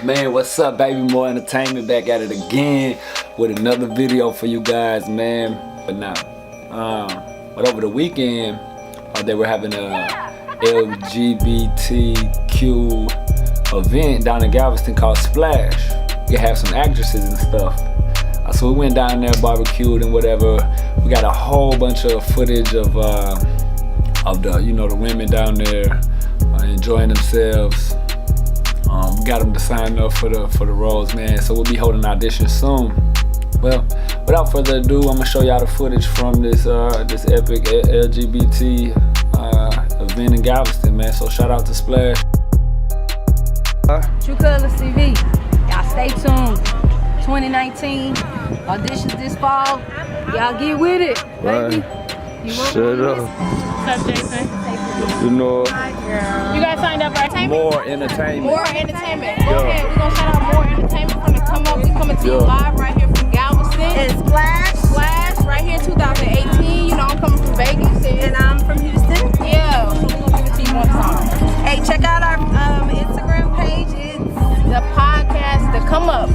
Man, what's up, baby? Moore.Entertainment back at it again with another video for you guys, man. But over the weekend, they were having a LGBTQ event down in Galveston called Splash. You have some actresses and stuff. So we went down there, barbecued and whatever. We got a whole bunch of footage of the the women down there enjoying themselves. We got them to sign up for the roles, man. So we'll be holding auditions soon. Well, without further ado, I'm gonna show y'all the footage from this epic LGBT event in Galveston, man. So shout out to Splash. True Colors TV. Y'all stay tuned. 2019 auditions this fall. Y'all get with it, baby. Shut up. What's up, Jason? You know, you guys signed up for Moore.Entertainment. Moore.Entertainment. Go ahead. We're gonna shout out Moore.Entertainment from the come up. We coming to you live right here from Galveston. And Splash right here 2018. You know I'm coming from Vegas and I'm from Houston. Yeah. So we're gonna give it to you one time. Hey, check out our Instagram page. It's the podcast, the come up.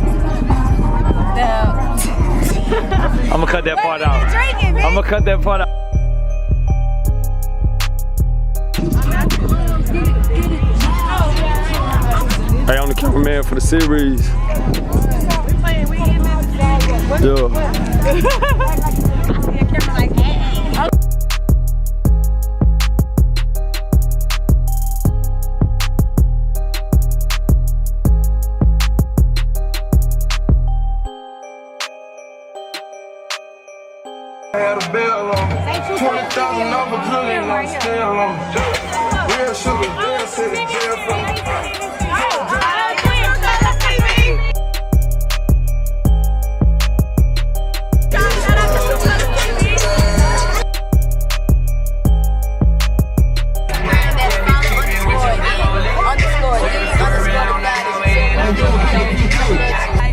I'm gonna cut that part out. I'm gonna cut that part out. Hey, I'm the cameraman for the series. Yeah. Had a bell on 20,000 over good and I'm still on. Real sugar, real city, jail from.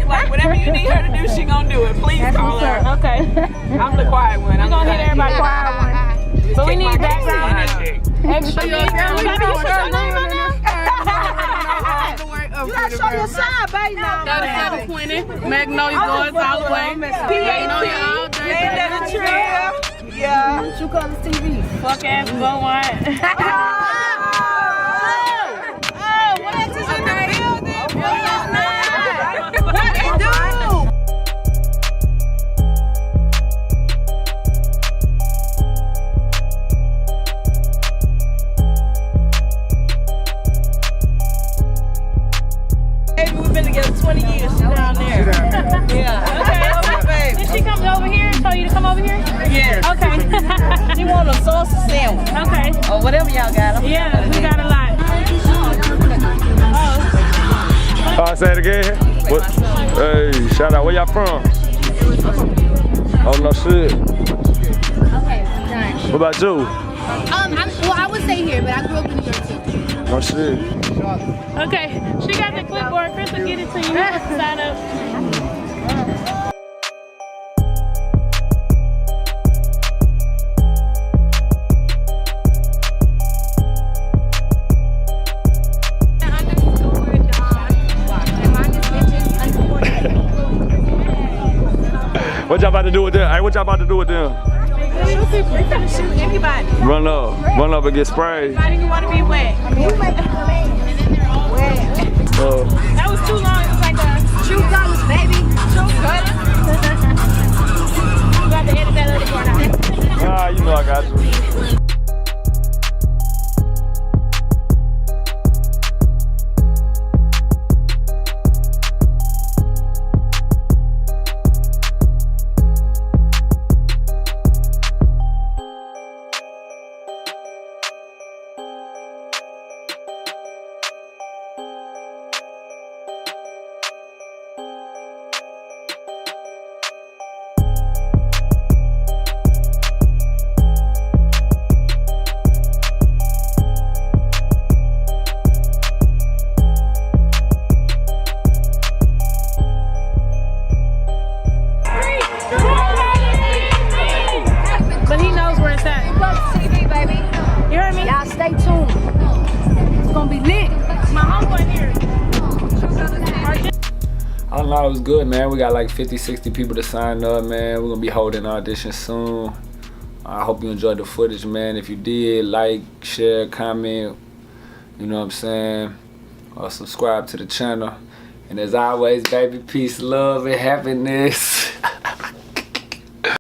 Like whatever you need her to do, she gonna do it. Please call her. Okay. I'm the quiet one. We're gonna hit everybody quiet one. But we need background. Extra. You gotta show your side, baby. 3720. Magnolia Boys all the way. Magnolia all day. Yeah. True Colors TV. Fuck ass Bo Wine. What else is in the building? What it do? We've been together 20 years. She's down there. Yeah. Okay. Did she come over here and tell you to come over here? Yeah. Okay. She want a salsa sandwich. Okay. Or whatever y'all got. Yeah, we got a lot. Oh, say it again. What? Hey, shout out. Where y'all from? Oh no shit. Okay, nice. What about you? I would stay here, but I grew up in New York too. No shit. Okay. She got the clipboard. Chris will get it to you. Sign up. What y'all about to do with them? Hey, what y'all about to do with them? Shoot anybody. Run up and get sprayed. Anybody who want to be wet. That was too long. It was like a True Colors, baby. True Colors. you got to edit that other part out. Ah, you know I got you. in all, it was good, man. We got like 50, 60 people to sign up, man. We're gonna be holding auditions soon. I hope you enjoyed the footage, man. If you did, like, share, comment, you know what I'm saying? Or subscribe to the channel. And as always, baby, peace, love, and happiness.